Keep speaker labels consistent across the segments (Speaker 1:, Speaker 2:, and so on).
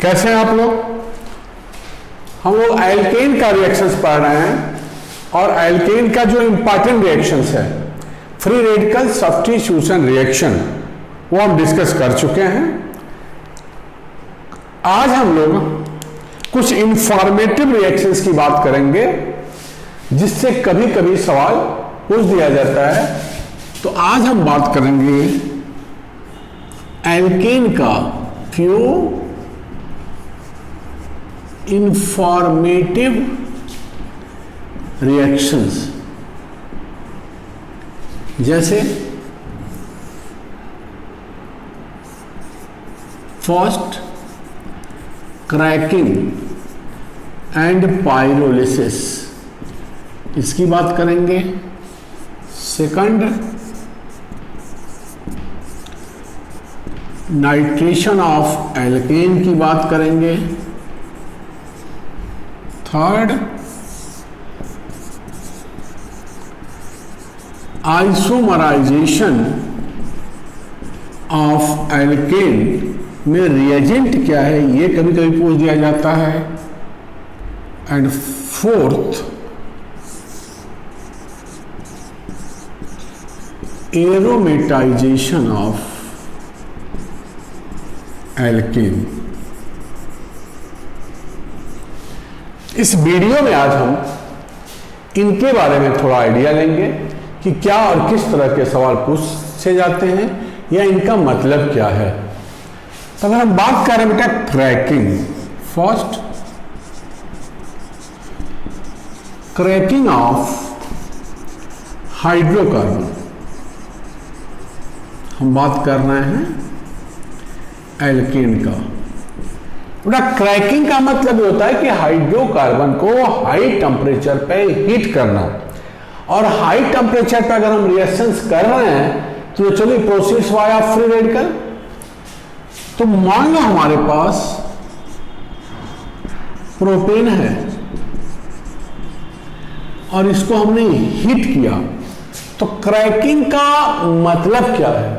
Speaker 1: कैसे हैं आप लोग? हम लोग एल्केन का रिएक्शंस पढ़ रहे हैं और एल्केन का जो इंपॉर्टेंट रिएक्शंस है, फ्री रेडिकल सब्स्टिट्यूशन रिएक्शन, वो हम डिस्कस कर चुके हैं। आज हम लोग कुछ इंफॉर्मेटिव रिएक्शंस की बात करेंगे जिससे कभी कभी सवाल पूछ दिया जाता है। तो आज हम बात करेंगे एल्केन का फ्यू इंफॉर्मेटिव रिएक्शंस, जैसे फर्स्ट क्रैकिंग एंड पाइरोलिसिस, इसकी बात करेंगे। सेकंड नाइट्रेशन ऑफ एल्केन की बात करेंगे। थर्ड आइसोमराइजेशन ऑफ एल्केन में रिएजेंट क्या है, ये कभी कभी पूछ दिया जाता है। And fourth aromatisation of alkene. इस वीडियो में आज हम इनके बारे में थोड़ा आइडिया लेंगे कि क्या और किस तरह के सवाल पूछे जाते हैं या इनका मतलब क्या है। तो अगर हम बात करें बेटा cracking, first cracking of hydrocarbon, हम बात कर रहे हैं एल्केन का। बेटा क्रैकिंग का मतलब होता है कि हाइड्रोकार्बन को हाई टेम्परेचर पे हीट करना, और हाई टेम्परेचर पे अगर हम रिएक्शंस कर रहे हैं तो चलिए प्रोसेस वाया फ्री रेडिकल। तो मान लो हमारे पास प्रोपेन है और इसको हमने हीट किया, तो क्रैकिंग का मतलब क्या है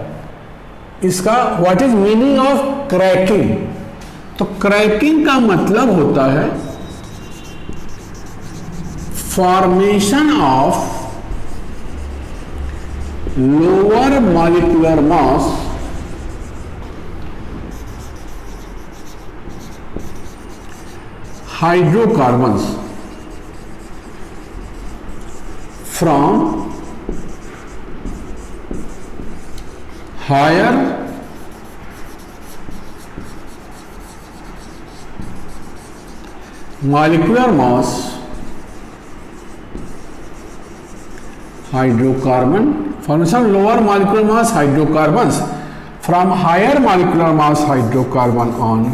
Speaker 1: इसका, what is meaning of cracking? तो क्रैकिंग का मतलब होता है formation of lower molecular mass hydrocarbons from higher molecular mass hydrocarbon, formation lower molecular mass hydrocarbons from higher molecular mass hydrocarbon on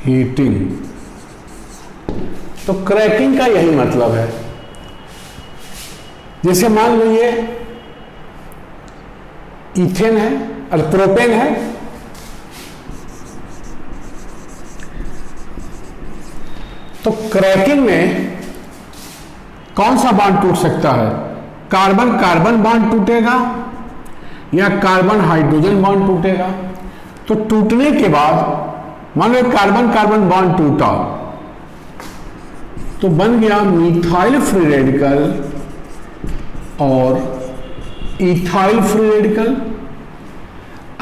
Speaker 1: heating। तो क्रैकिंग का यही मतलब है। जैसे मान लीजिए इथेन है और प्रोपेन है, तो क्रैकिंग में कौन सा बॉन्ड टूट सकता है? कार्बन कार्बन बॉन्ड टूटेगा या कार्बन हाइड्रोजन बॉन्ड टूटेगा। तो टूटने के बाद मान लो कार्बन कार्बन बॉन्ड टूटा तो बन गया मिथाइल फ्री रेडिकल और इथाइल फ्री रेडिकल।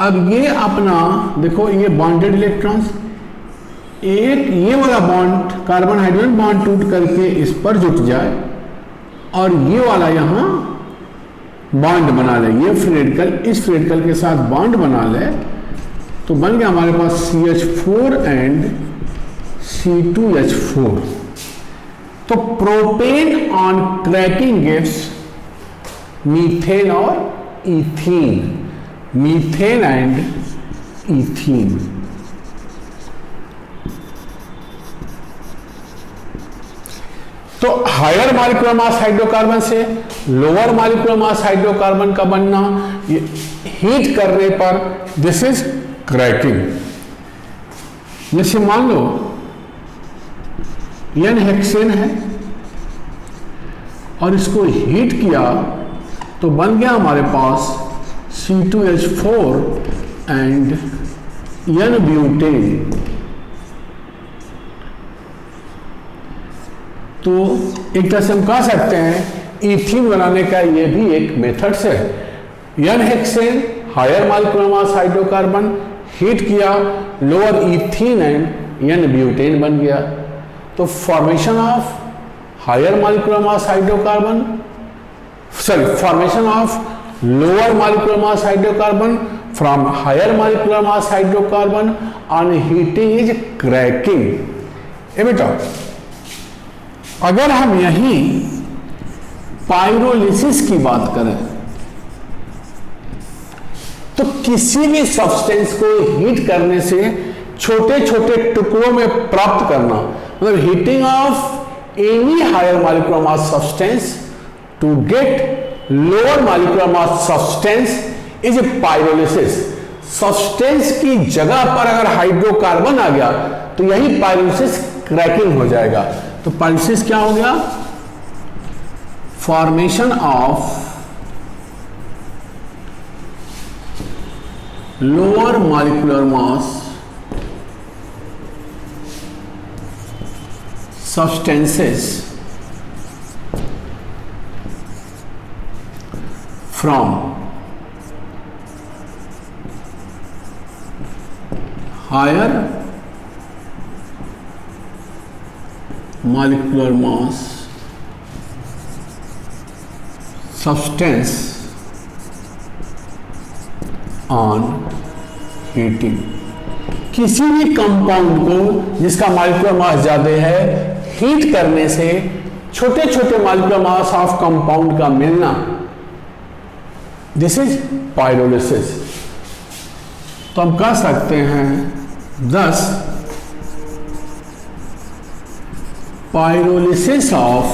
Speaker 1: अब ये अपना देखो, ये बॉन्डेड इलेक्ट्रॉन्स, एक ये वाला बॉन्ड कार्बन हाइड्रोजन बॉन्ड टूट करके इस पर जुट जाए और ये वाला यहां बॉन्ड बना ले, ये फ्री रेडिकल इस फ्री रेडिकल के साथ बॉन्ड बना ले, तो बन गया हमारे पास CH4 एंड C2H4। तो propane on cracking gives methane और इथीन, मीथेन एंड इथीन। तो हायर मॉलिक्यूलर मास हाइड्रोकार्बन से लोअर मॉलिक्यूलर मास हाइड्रोकार्बन का बनना, ये हीट करने पर दिस इज क्रैकिंग। जैसे मान लो एन हेक्सेन है और इसको हीट किया तो बन गया हमारे पास C2H4 एंड एन ब्यूटेन। तो एक तरह से हम कह सकते हैं इथीन बनाने का ये भी एक मेथड्स है। N hexane higher molecular mass hydrocarbon heat किया, lower ethene and n butane बन गया। तो formation of higher molecular mass hydrocarbon, sorry formation of lower molecular mass hydrocarbon from higher molecular mass hydrocarbon on heating is cracking. ए बेटा, अगर हम यहीं pyrolysis की बात करें तो किसी भी सब्सटेंस को हीट करने से छोटे छोटे टुकड़ों में प्राप्त करना, मतलब heating of any higher molecular mass substance to get lower molecular mass substance is a pyrolysis. Substance की जगह पर अगर हाइड्रोकार्बन आ गया तो यही पाइरोलिसिस क्रैकिंग हो जाएगा। तो पाइरोलिसिस क्या हो गया? Formation of lower molecular mass substances from higher molecular mass substance on heating। किसी भी कंपाउंड को जिसका मॉलिक्यूलर मास ज्यादा है हीट करने से छोटे छोटे मॉलिक्यूलर मास ऑफ कंपाउंड का मिलना, दिस इज पाइरोलिसिस। तो हम कह सकते हैं thus pyrolysis of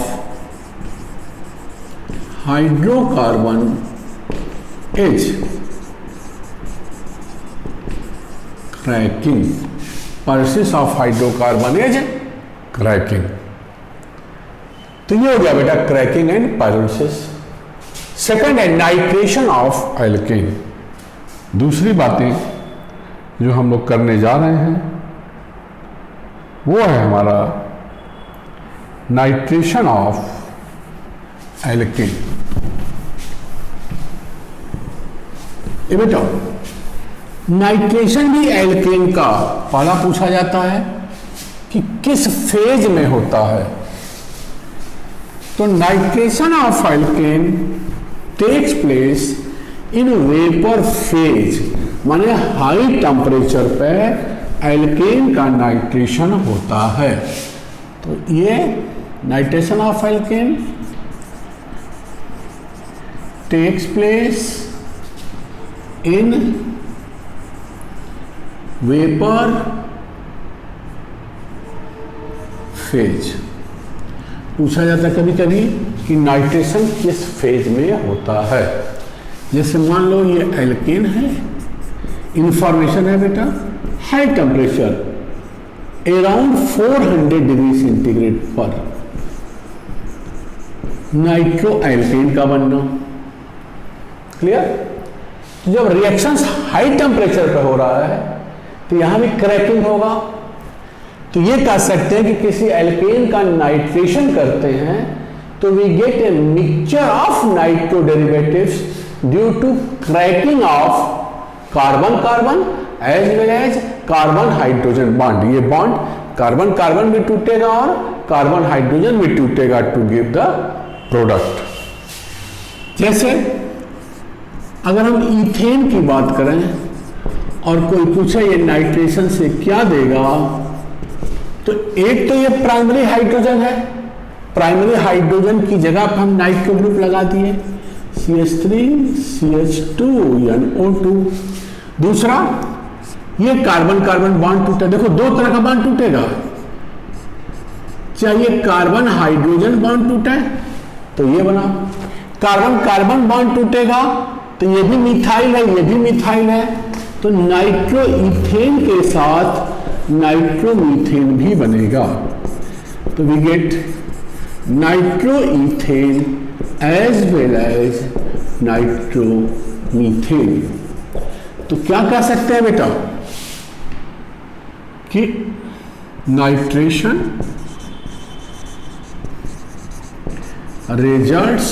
Speaker 1: hydrocarbon is cracking. Pyrolysis of hydrocarbon is cracking. तो ये हो गया बेटा क्रैकिंग एंड पाइरोलिसिस। सेकंड है नाइट्रेशन ऑफ एल्केन। दूसरी बातें जो हम लोग करने जा रहे हैं वो है हमारा नाइट्रेशन ऑफ एल्केन। ये बेटा नाइट्रेशन भी एल्केन का पहला पूछा जाता है कि किस फेज में होता है। तो nitration of alkane takes place in vapour phase, माने हाई टेम्परेचर पे एल्केन का नाइट्रेशन होता है। तो ये nitration of alkane takes place in vapour phase. पूछा जाता है कभी कभी कि नाइट्रेशन किस फेज में होता है। जैसे मान लो ये एल्केन है, इंफॉर्मेशन है बेटा high temperature around 400 degree centigrade पर नाइट्रो एल्केन का बनना। क्लियर? तो जब रिएक्शंस हाई टेम्परेचर पर हो रहा है तो यहां भी क्रैकिंग होगा। तो ये कह सकते हैं कि किसी एल्केन का नाइट्रेशन करते हैं तो we get a mixture of nitro derivatives due to cracking of carbon carbon as well as carbon hydrogen bond. ये बॉन्ड कार्बन कार्बन भी टूटेगा और कार्बन हाइड्रोजन भी टूटेगा टू गिव द प्रोडक्ट। जैसे अगर हम इथेन की बात करें और कोई पूछे ये नाइट्रेशन से क्या देगा, तो एक तो ये प्राइमरी हाइड्रोजन है, प्राइमरी हाइड्रोजन की जगह पर हम नाइट्रो ग्रुप लगा दिए CH3 CH2 NO2। दूसरा ये कार्बन कार्बन बॉन्ड टूटा, देखो दो तरह का बॉन्ड टूटेगा, चाहे कार्बन हाइड्रोजन बॉन्ड टूटे तो ये बना, कार्बन कार्बन बॉन्ड टूटेगा तो ये भी मिथाइल है ये भी मिथाइल है, तो नाइट्रो इथेन के साथ नाइट्रोमीथेन भी बनेगा। तो we get nitroethane as well as nitromethane. तो क्या कह सकते हैं बेटा कि nitration results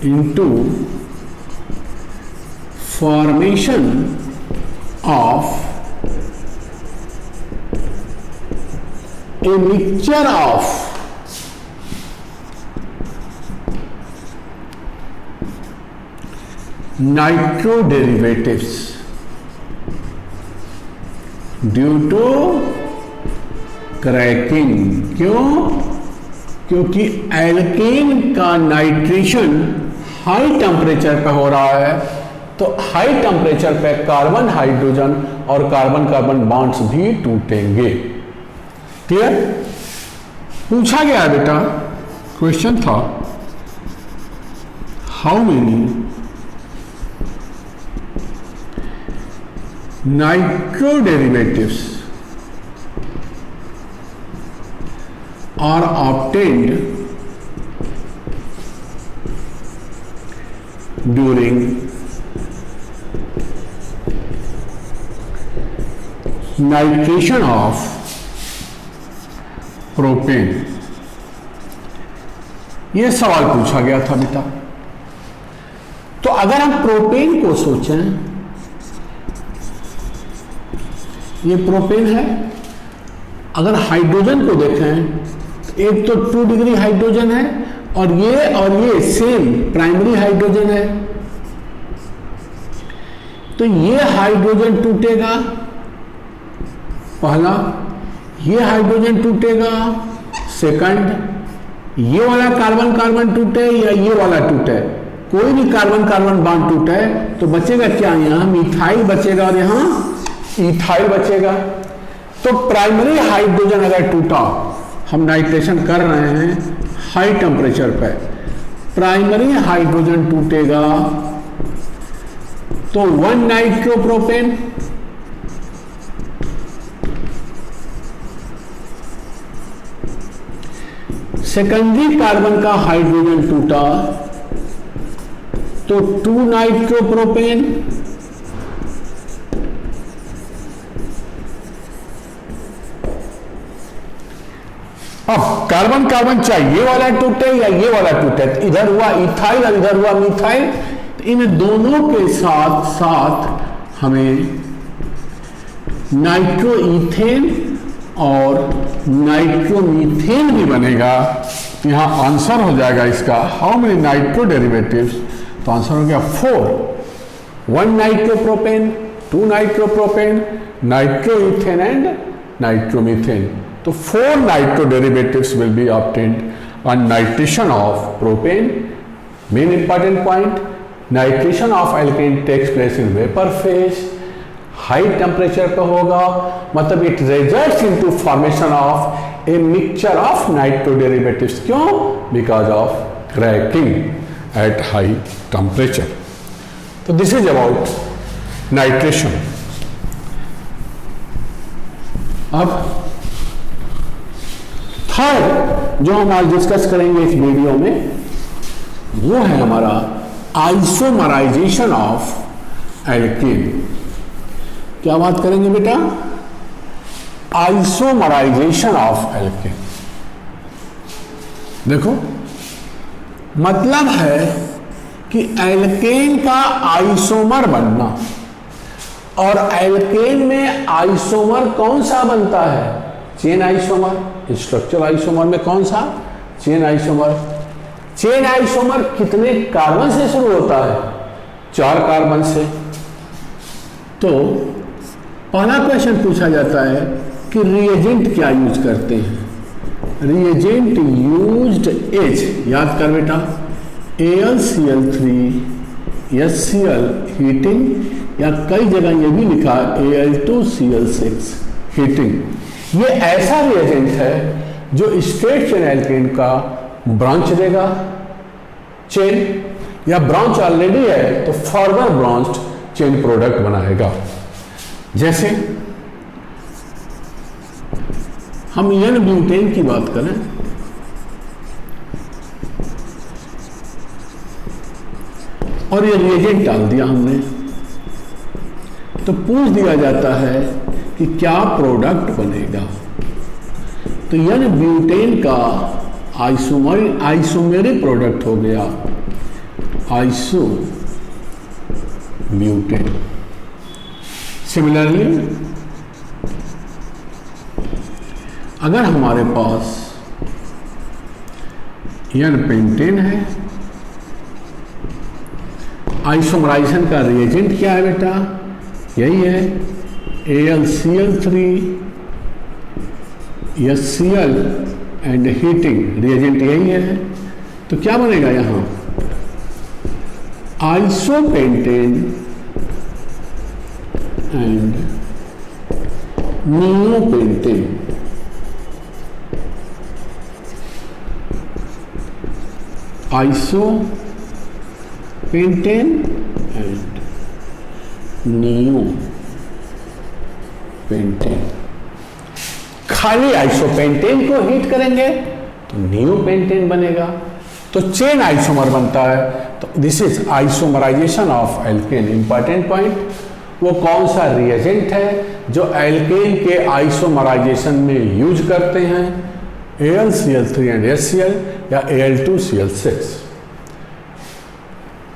Speaker 1: into formation of a mixture of nitro derivatives due to cracking। क्यों? क्योंकि एल्केन का नाइट्रेशन हाई टेम्परेचर पे हो रहा है, तो हाई टेम्परेचर पे कार्बन हाइड्रोजन और कार्बन कार्बन बॉन्ड्स भी टूटेंगे। क्लियर? पूछा गया बेटा, क्वेश्चन था how many nitro derivatives are obtained during nitration of propane. यह सवाल पूछा गया था बेटा। तो अगर हम प्रोपेन को सोचें, ये प्रोपेन है, अगर हाइड्रोजन को देखें, एक तो 2 डिग्री हाइड्रोजन है और ये सेम प्राइमरी हाइड्रोजन है, तो ये हाइड्रोजन टूटेगा, पहला ये हाइड्रोजन टूटेगा, सेकंड ये वाला कार्बन कार्बन टूटे या ये वाला टूटे, कोई भी कार्बन कार्बन बॉन्ड टूटे तो बचेगा क्या? यहां मिथाइल बचेगा और यहां इथाइल बचेगा। तो प्राइमरी हाइड्रोजन अगर टूटा, हम नाइट्रेशन कर रहे हैं हाई टेम्परेचर पे, प्राइमरी हाइड्रोजन टूटेगा तो 1 नाइट्रोप्रोपेन, सेकेंडरी कार्बन का हाइड्रोजन टूटा तो 2 नाइट्रोप्रोपेन, अब कार्बन कार्बन चाहे ये वाला टूटे या ये वाला टूटे, तो इधर हुआ इथाइल और इधर हुआ मिथाइल, तो इन दोनों के साथ साथ हमें नाइट्रो इथेन और नाइट्रोमीथेन भी बनेगा। यहां आंसर हो जाएगा इसका हाउ मेनी नाइट्रो डेरिवेटिव्स, तो आंसर हो गया 4। 1 nitropropane, 2 nitropropane, nitro ethane and nitromethane. तो 4 nitro derivatives will be obtained on nitration of propane। Main important point, nitration of alkane takes place in vapor phase, high temperature पे होगा, मतलब it results into formation of a mixture of nitro derivatives। क्यों? Because of cracking at high temperature। तो this is about nitration। अब third जो हम आज discuss करेंगे इस वीडियो में, वो है हमारा आइसोमराइजेशन ऑफ एल्केन। क्या बात करेंगे बेटा? Isomerisation of alkane. देखो, मतलब है कि एल्केन का आइसोमर बनना, और एल्केन में आइसोमर कौन सा बनता है? Chain isomer. स्ट्रक्चरल आइसोमर में कौन सा? Chain isomer. चेन आइसोमर कितने कार्बन से शुरू होता है? 4 कार्बन से। तो पहला क्वेश्चन पूछा जाता है कि रिएजेंट क्या यूज करते हैं? रिएजेंट यूज्ड एज, याद कर बेटा, AlCl3 HCl हीटिंग, या कई जगह ये भी लिखा Al2Cl6 हीटिंग। ये ऐसा रिएजेंट है जो स्ट्रेट चेन एल्केन का ब्रांच देगा चेन, या ब्रांच ऑलरेडी है तो फॉरवर्ड ब्रांच्ड चेन प्रोडक्ट बनाएगा। जैसे हम एन ब्यूटेन की बात करें, और ये रिएजेंट डाल दिया हमने, तो पूछ दिया जाता है कि क्या प्रोडक्ट बनेगा। तो n ब्यूटेन का आइसोमेरिक प्रोडक्ट हो गया आइसो ब्यूटेन। सिमिलरली अगर हमारे पास n पेंटेन है, आइसोमराइजेशन का रिएजेंट क्या है बेटा, यही है AlCl3 HCl and heating reagent यही है। तो क्या बनेगा यहां isopentane and neopentane. Iso pentane and neo pentane. खाली आइसोपेंटेन को हीट करेंगे तो नियो पेंटेन बनेगा, तो चेन आइसोमर बनता है। तो this is isomerisation of alkane. Important point, वो कौन सा रिएजेंट है जो एल्केन के आइसोमराइजेशन में यूज करते हैं, AlCl3 एंड HCl या Al2Cl6।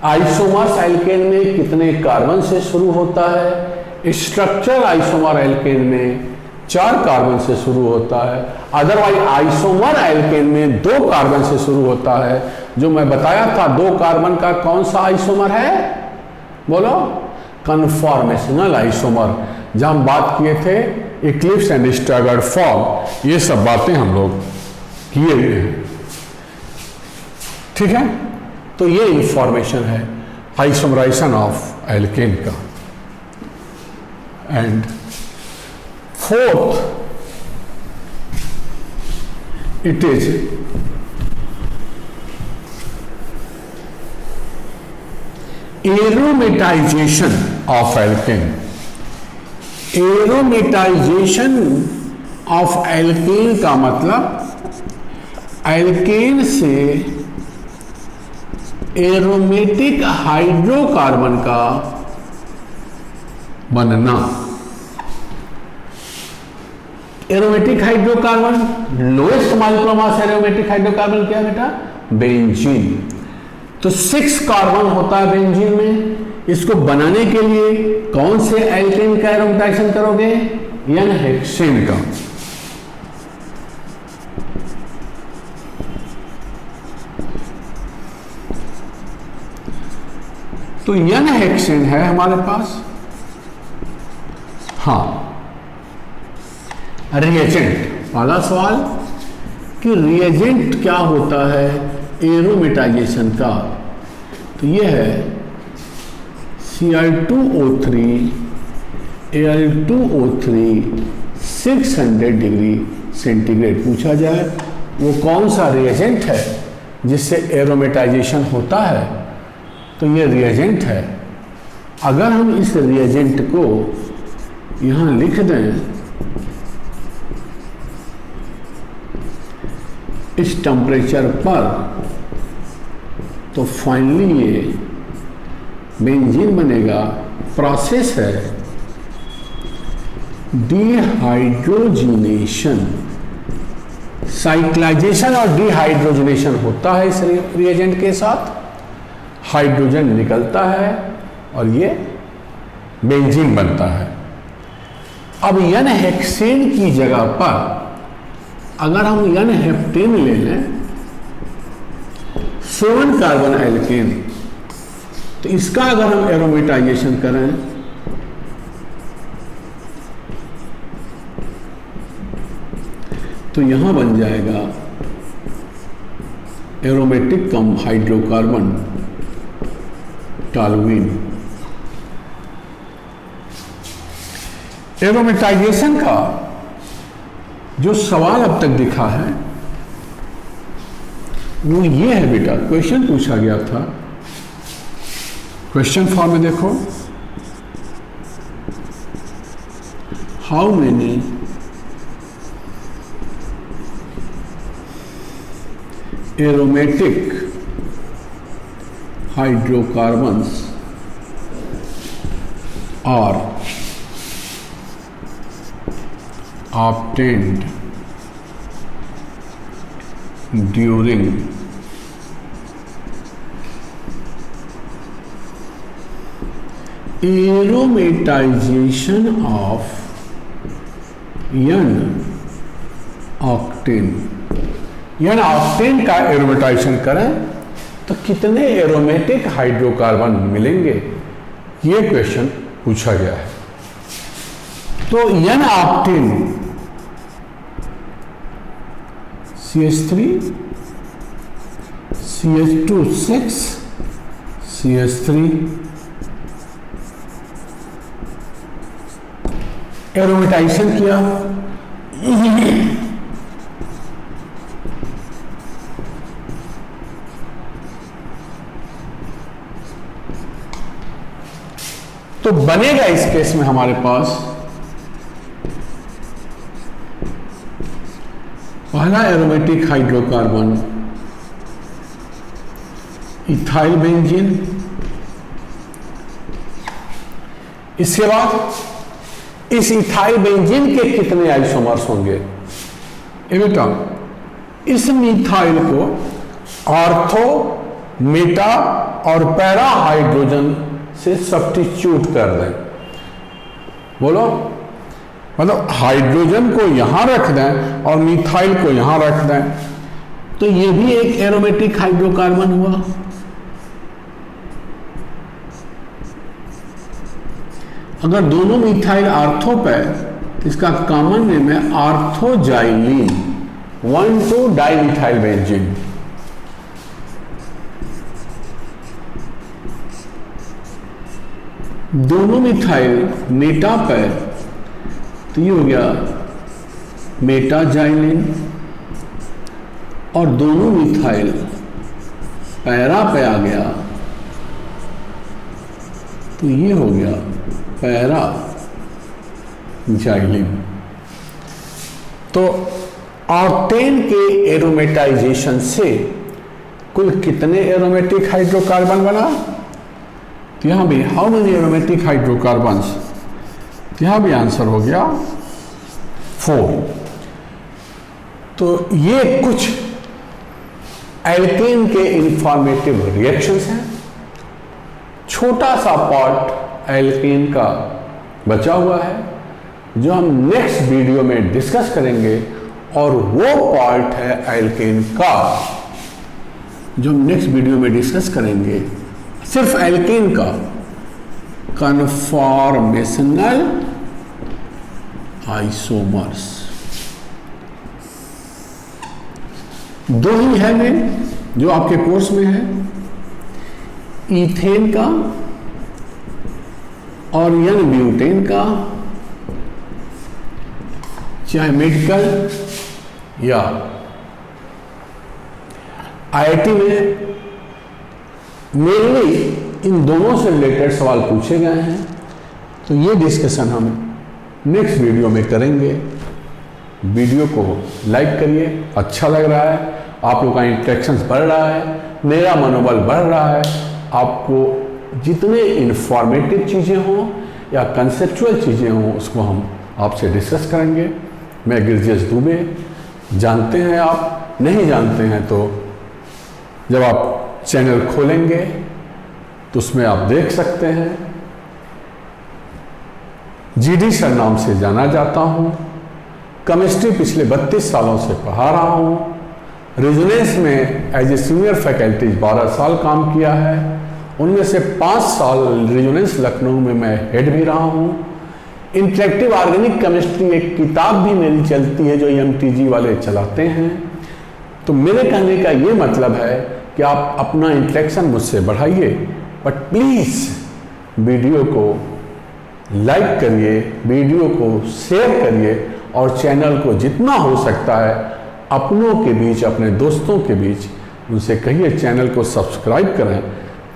Speaker 1: आइसोमर्स एल्केन में कितने कार्बन से शुरू होता है, स्ट्रक्चर आइसोमर एल्केन में 4 कार्बन से शुरू होता है, अदरवाइज आइसोमर एल्केन में 2 कार्बन से शुरू होता है। जो मैं बताया था 2 कार्बन का कौन सा आइसोमर है, बोलो, कन्फॉर्मेशनल आइसोमर, जहां हम बात किए थे इक्लिप्स एंड स्टैगर्ड फॉर्म, ये सब बातें हम लोग किए हुए हैं, ठीक है। तो ये इंफॉर्मेशन है आइसोमराइजेशन ऑफ एल्केन का। And fourth, it is aromatisation of alkene. Aromatisation of alkene का मतलब एल्केन से एरोमेटिक हाइड्रोकार्बन का बनना। Aromatic hydrocarbon, lowest molecular mass aromatic hydrocarbon क्या बेटा, बेंजीन। तो 6 कार्बन होता है बेंजीन में। इसको बनाने के लिए कौन से एल्केन का एरोमेटाइजेशन करोगे, n हेक्सेन का। तो n हेक्सेन है हमारे पास। हाँ, रिएजेंट वाला सवाल कि रिएजेंट क्या होता है एरोमेटाइजेशन का, तो ये है Cl2O3 Al2O3 600 डिग्री सेंटीग्रेड। पूछा जाए वो कौन सा रिएजेंट है जिससे एरोमेटाइजेशन होता है, तो ये रिएजेंट है। अगर हम इस रिएजेंट को यहाँ लिख दें इस टेम्परेचर पर, तो फाइनली ये बेंजीन बनेगा। प्रोसेस है डिहाइड्रोजिनेशन, साइक्लाइजेशन और डिहाइड्रोजिनेशन होता है इस रिएजेंट के साथ, हाइड्रोजन निकलता है और ये बेंजीन बनता है। अब n हेक्सेन की जगह पर अगर हम n हेप्टेन ले लें, 7 कार्बन एल्केन, तो इसका अगर हम एरोमेटाइजेशन करें तो यहां बन जाएगा एरोमेटिक कम हाइड्रोकार्बन टॉलुइन। एरोमेटाइजेशन का जो सवाल अब तक दिखा है वो ये है बेटा, क्वेश्चन पूछा गया था, क्वेश्चन फॉर्म में देखो, how many aromatic hydrocarbons are obtained during aromatization of n-octane। n-octane का एरोमेटाइजेशन करें तो कितने एरोमेटिक हाइड्रोकार्बन मिलेंगे, ये क्वेश्चन पूछा गया है। तो n-octane CH3 CH2 6 CH3 aromatisation किया, तो बनेगा इस केस में हमारे पास पहला एरोमेटिक हाइड्रोकार्बन इथाइल बेंजीन। इसके बाद इस इथाइल बेंजीन के कितने आइसोमर्स होंगे, ये बेटा इस मिथाइल को ऑर्थो, मेटा और पैरा हाइड्रोजन से सब्स्टिट्यूट कर दें। बोलो, मतलब हाइड्रोजन को यहां रख दें और मिथाइल को यहां रख दें, तो ये भी एक एरोमेटिक हाइड्रोकार्बन हुआ। अगर दोनों मिथाइल आर्थो पे, इसका कॉमन नेम है आर्थोजाइलिन 1,2-डाइमिथाइल बेंजीन। दोनों मिथाइल मेटा पे, तो ये हो गया मेटाजाइलिन, और दोनों मिथाइल पैरा पे आ गया तो ये हो गया पैरा जाइलिन। तो ऑक्टेन के एरोमेटाइजेशन से कुल कितने एरोमेटिक हाइड्रोकार्बन बना, तो यहां भी हाउ मेनी एरोमेटिक हाइड्रोकार्बन्स, यहां भी आंसर हो गया 4। तो ये कुछ एल्केन के इंफॉर्मेटिव रिएक्शंस हैं। छोटा सा पार्ट एल्केन का बचा हुआ है जो हम नेक्स्ट वीडियो में डिस्कस करेंगे, और वो पार्ट है एल्केन का जो हम नेक्स्ट वीडियो में डिस्कस करेंगे, सिर्फ एल्केन का कन्फॉर्मेशनल आइसोमर्स। दो ही है मेन जो आपके कोर्स में है, ईथेन का और n-ब्यूटेन का, चाहे मेडिकल या IIT में मेनली इन दोनों से रिलेटेड सवाल पूछे गए हैं। तो ये डिस्कशन हम नेक्स्ट वीडियो में करेंगे। वीडियो को लाइक करिए, अच्छा लग रहा है, आप लोग का इंटरेक्शन बढ़ रहा है, मेरा मनोबल बढ़ रहा है। आपको जितने इंफॉर्मेटिव चीज़ें हों या कंसेप्चुअल चीज़ें हों उसको हम आपसे डिस्कस करेंगे। मैं गिरजेश दुबे, जानते हैं आप, नहीं जानते हैं तो जब आप चैनल खोलेंगे तो उसमें आप देख सकते हैं। GD सर नाम से जाना जाता हूँ, केमिस्ट्री पिछले 32 सालों से पढ़ा रहा हूँ। रेजोनेंस में एज ए सीनियर फैकल्टी 12 साल काम किया है, उनमें से 5 साल रेजोनेंस लखनऊ में मैं हेड भी रहा हूँ। इंटरेक्टिव ऑर्गेनिक केमिस्ट्री एक किताब भी मेरी चलती है जो EMTG वाले चलाते हैं। तो मेरे कहने का ये मतलब है कि आप अपना इंटरेक्शन मुझसे बढ़ाइए, बट प्लीज़ वीडियो को लाइक करिए, वीडियो को शेयर करिए, और चैनल को जितना हो सकता है अपनों के बीच, अपने दोस्तों के बीच उनसे कहिए चैनल को सब्सक्राइब करें,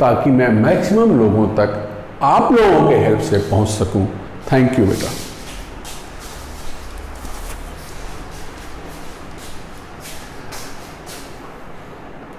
Speaker 1: ताकि मैं मैक्सिमम लोगों तक आप लोगों के हेल्प से पहुंच सकूं। थैंक यू बेटा।